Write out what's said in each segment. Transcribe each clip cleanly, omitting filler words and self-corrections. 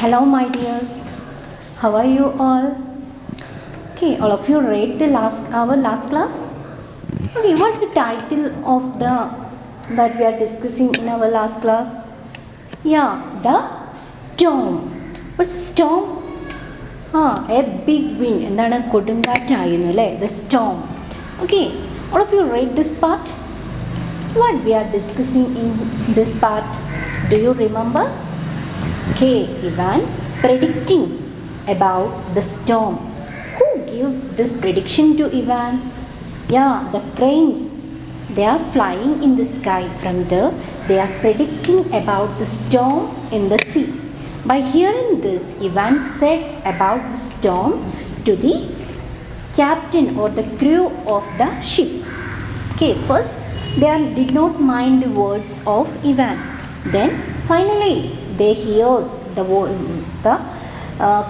Hello, my dears. How are you all? Okay, all of you read our last class. Okay, what's the title of the that we are discussing in our last class? Yeah, the storm. What's storm? A big wind. എന്താണ് കൊടുങ്കാറ്റായിരുന്നു അല്ലേ? The storm. Okay, all of you read this part. What we are discussing in this part? Do you remember? Okay, Ivan predicting about the storm. Who gave this prediction to Ivan? Yeah, the cranes. They are flying in the sky. From there, they are predicting about the storm in the sea. By hearing this, Ivan said about the storm to the captain or the crew of the ship. Okay, first they did not mind the words of Ivan. Then finally they heard the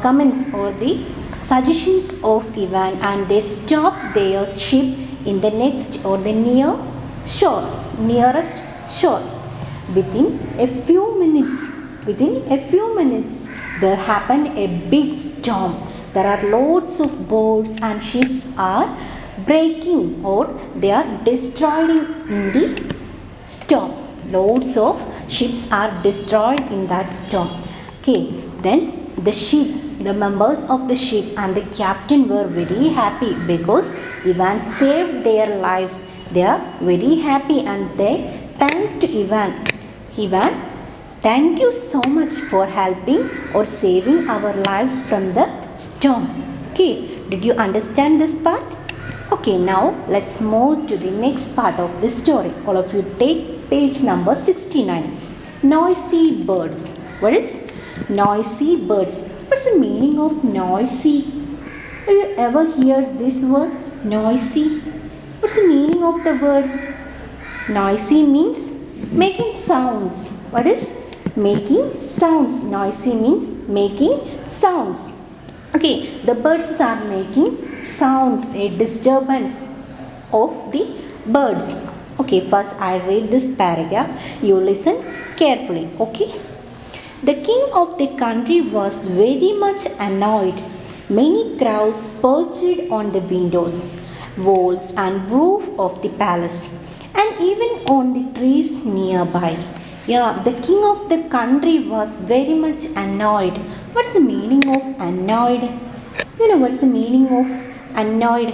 comments or the suggestions of Ivan, and they stopped their ship in the next or the nearest shore. Within a few minutes there happened a big storm. There are lots of boats and ships are breaking or they are destroying in the storm. Loads of ships are destroyed in that storm. Okay, then the members of the ship and the captain were very happy because Ivan saved their lives. They are very happy and they thanked Ivan. Ivan, thank you so much for helping or saving our lives from the storm. Okay, did you understand this part? Okay, now let's move to the next part of the story. All of you take page number 69. Noisy birds. What is noisy birds? What's the meaning of noisy? Have you ever heard this word noisy? What's the meaning of the word? Noisy means making sounds. What is making sounds? Noisy means making sounds. Okay, the birds are making sounds, a disturbance of the birds. Okay, first I read this paragraph. You listen carefully. Okay. The king of the country was very much annoyed. Many crows perched on the windows, walls and roof of the palace, and even on the trees nearby. Yeah, the king of the country was very much annoyed. What's the meaning of annoyed? You know what's the meaning of annoyed?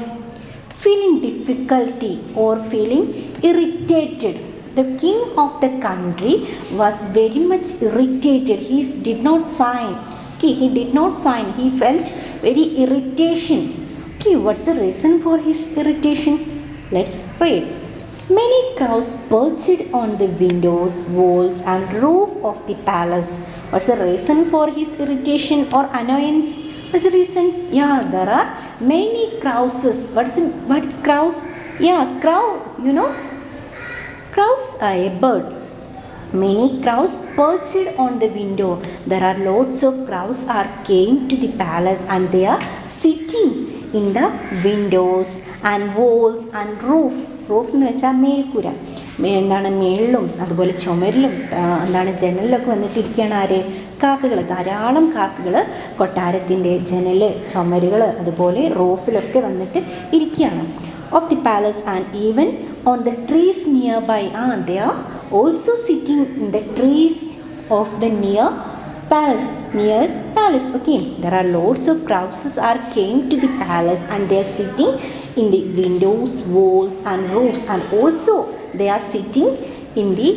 Feeling difficulty or feeling irritated. The king of the country was very much irritated. He did not find. He felt very irritation. Okay, what's the reason for his irritation? Let's read. Many crows perched on the windows, walls and roof of the palace. What's the reason for his irritation or annoyance? What's the reason? Yeah, there are many crowses. What is crows? Yeah, crow, you know. Crows are a bird. Many crows perched on the window. There are lots of crows are came to the palace and they are sitting in the windows and walls and roof. Roof എന്ന് വെച്ചാൽ മേൽക്കൂര. എന്താണ് മേളിലും അതുപോലെ ചുമരിലും എന്താണ് ജനലിലൊക്കെ വന്നിട്ടിരിക്കുകയാണ് ആര്? കാക്കകൾ. ധാരാളം കാക്കകൾ കൊട്ടാരത്തിൻ്റെ ജനൽ, ചുമരുകൾ അതുപോലെ റൂഫിലൊക്കെ വന്നിട്ട് ഇരിക്കുകയാണ്. Of the palace and even on the trees nearby. They are also sitting in the trees of the near palace. Okay, there are lots of crowds are came to the palace and they are sitting in the windows, walls and roofs, and also they are sitting in the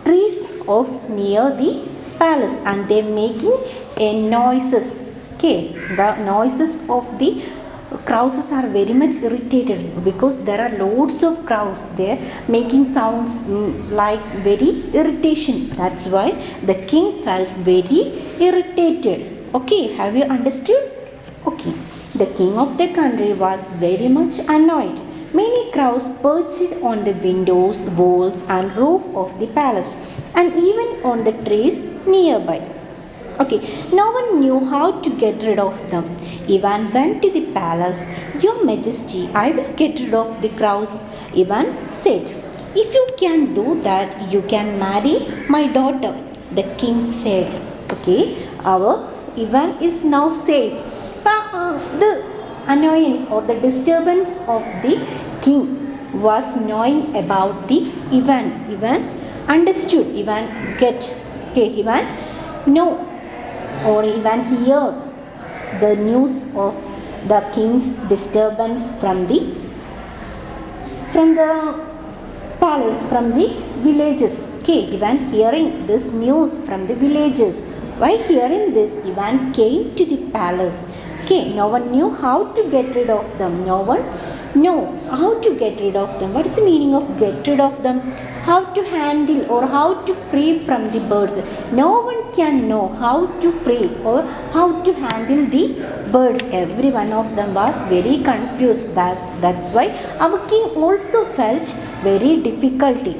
trees of near the palace and they are making a noises. Okay, the noises of the crows are very much irritated because there are loads of crows there making sounds like very irritation. That's why the king felt very irritated. Okay, have you understood? Okay, the king of the country was very much annoyed. Many crows perched on the windows, walls and roof of the palace and even on the trees nearby. Okay, no one knew how to get rid of them. Ivan went to the palace. Your Majesty, I will get rid of the crows. Ivan said, if you can do that, you can marry my daughter. The king said, okay, our Ivan is now safe. The annoyance or the disturbance of the king was knowing about the Ivan. Ivan understood. Ivan get. Okay, Ivan know or Ivan hear the news of the king's disturbance from the palace, from the villages. Okay, Ivan hearing this news from the villages. While hearing this, Ivan came to the palace. Okay, no one knew how to get rid of them. No one knew how to get rid of them. What is the meaning of get rid of them? How to handle or how to free from the birds. No one can know how to free or how to handle the birds. Every one of them was very confused. That's why our king also felt very difficulty.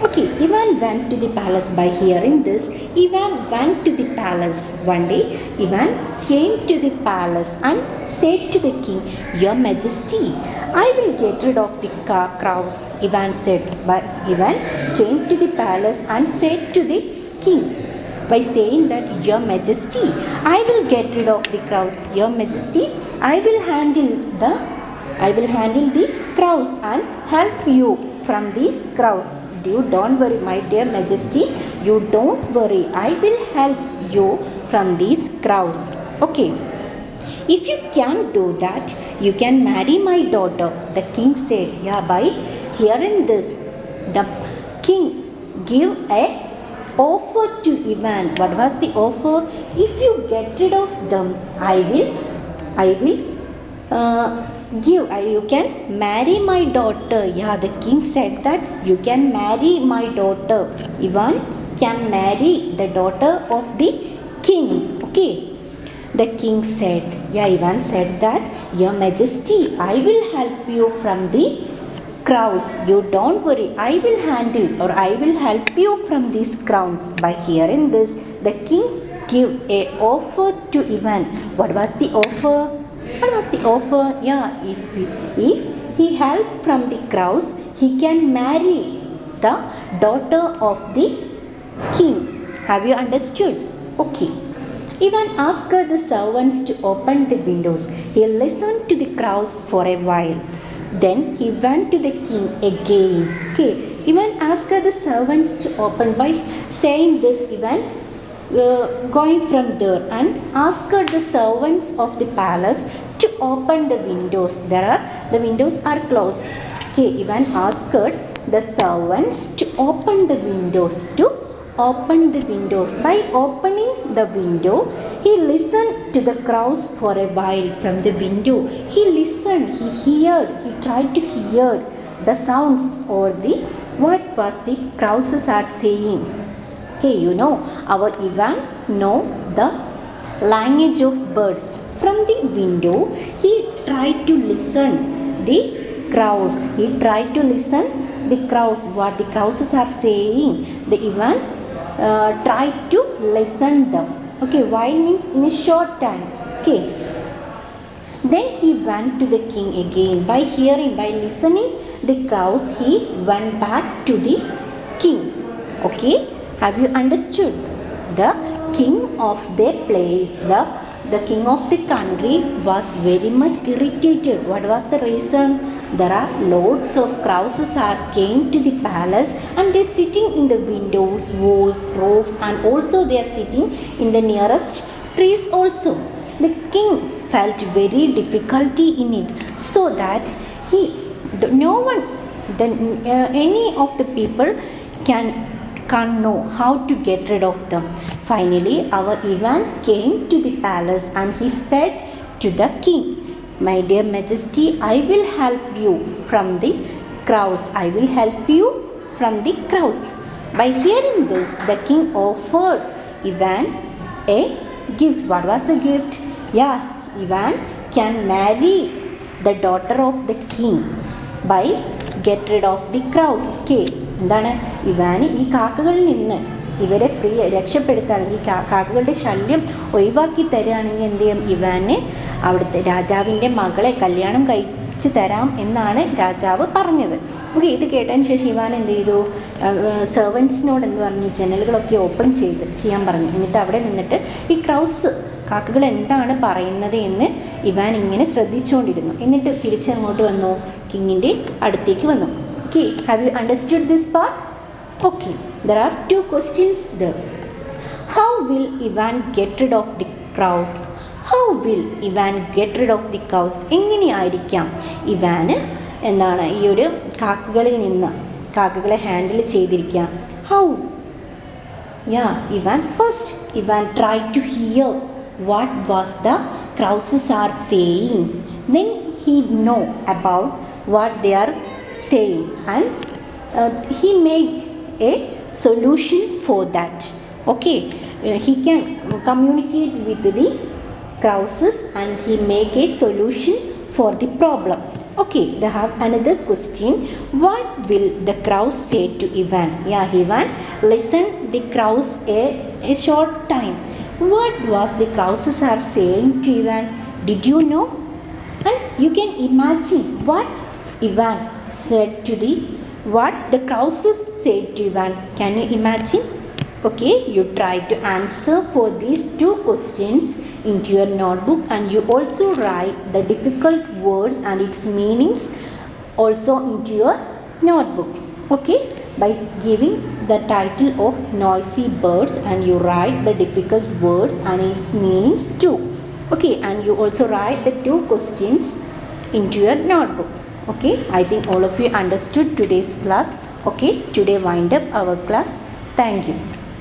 Okay, Ivan went to the palace. By hearing this, Ivan went to the palace. One day, Ivan came to the palace and said to the king, "Your Majesty, I will get rid of the crows," Ivan said. But Ivan came to the palace and said to the king, by saying that, "Your Majesty, I will get rid of the crows. Your Majesty, I will handle the crows and help you from these crows. You don't worry, my dear Majesty, you don't worry. I will help you from these crows. Okay, if you can't do that, you can marry my daughter," the king said. Yeah, by hearing this, the king gave a offer to Ivan. What was the offer? If you get rid of them, I will you can marry my daughter. Yeah, the king said that you can marry my daughter. Ivan can marry the daughter of the king. Okay, the king said. Yeah, Ivan said that, "Your Majesty, I will help you from the crows. You don't worry, I will handle or I will help you from these crowns." By hearing this, the king gave a offer to Ivan. What was the offer? What was the offer? Yeah, if he helped from the crows, he can marry the daughter of the king. Have you understood? Okay. Ivan asked the servants to open the windows. He listened to the crows for a while. Then he went to the king again. Okay. Ivan asked the servants to open. By saying this, Ivan going from there and asked the servants of the palace to open the windows. The windows are closed. Okay, Ivan asked the servants to open the windows. By opening the window, he listened to the crows for a while from the window. He listened, he tried to hear the sounds or what was the crows are saying. Okay, you know, our Ivan know the language of birds. From the window, he tried to listen the crows. What the crows are saying. The Ivan tried to listen them. Okay, while means in a short time. Okay. Then he went to the king again. By listening the crows, he went back to the king. Okay. Have you understood? The king of their place, the king of the country was very much irritated. What was the reason? There are loads of crows came to the palace and they sitting in the windows, walls, roofs, and also they are sitting in the nearest trees also. The king felt very difficulty in it, so that any of the people can't know how to get rid of them. Finally, our Ivan came to the palace and he said to the king, "My dear Majesty, I will help you from the crows. By hearing this, the king offered Ivan a gift. What was the gift? Yeah, Ivan can marry the daughter of the king by get rid of the crows. Okay. എന്താണ് Ivan ഈ കാക്കകളിൽ നിന്ന് ഇവരെ രക്ഷപ്പെടുത്തുകയാണെങ്കിൽ കാക്കകളുടെ ശല്യം ഒഴിവാക്കി തരികയാണെങ്കിൽ എന്ത് ചെയ്യും? Ivan അവിടുത്തെ രാജാവിൻ്റെ മകളെ കല്യാണം കഴിച്ച് തരാം എന്നാണ് രാജാവ് പറഞ്ഞത്. ഓക്കെ, ഇത് കേട്ടതിന് ശേഷം ഇവാൻ എന്ത് ചെയ്തു? സെർവൻസിനോട് എന്ത് പറഞ്ഞു? ജനലുകളൊക്കെ ഓപ്പൺ ചെയ്യാൻ പറഞ്ഞു. എന്നിട്ട് അവിടെ നിന്നിട്ട് ഈ കാക്കകൾ എന്താണ് പറയുന്നത് എന്ന് ഇവാൻ ഇങ്ങനെ ശ്രദ്ധിച്ചുകൊണ്ടിരുന്നു. എന്നിട്ട് തിരിച്ചങ്ങോട്ട് വന്നു, കിങ്ങിൻ്റെ അടുത്തേക്ക് വന്നു. Okay, have you understood this part? Okay, there are 2 questions there. How will Ivan get rid of the crows? How will Ivan get rid of the cows? എങ്ങനെയായിരിക്കാം ഇവാന് എന്താണ് ഈ ഒരു കാക്കകളിൽ നിന്ന് കാക്കകളെ ഹാൻഡിൽ ചെയ്തിരിക്കുക? How? Yeah, Ivan tried to hear what was the crows are saying. Then he know about what they are saying, and he made a solution for that. Okay, he can communicate with the crows and he make a solution for the problem. Okay, they have another question. What will the crows say to Ivan? Yeah, Ivan listened the crows a short time. What was the crows are saying to Ivan? Did you know? And you can imagine what Ivan said to what the crows said to Ivan. Can you imagine? Okay, you try to answer for these 2 questions into your notebook, and you also write the difficult words and its meanings also into your notebook. Okay, by giving the title of noisy birds, and you write the difficult words and its meanings too. Okay, and you also write the 2 questions into your notebook. Okay, I think all of you understood today's class. Okay, today wind up our class. Thank you.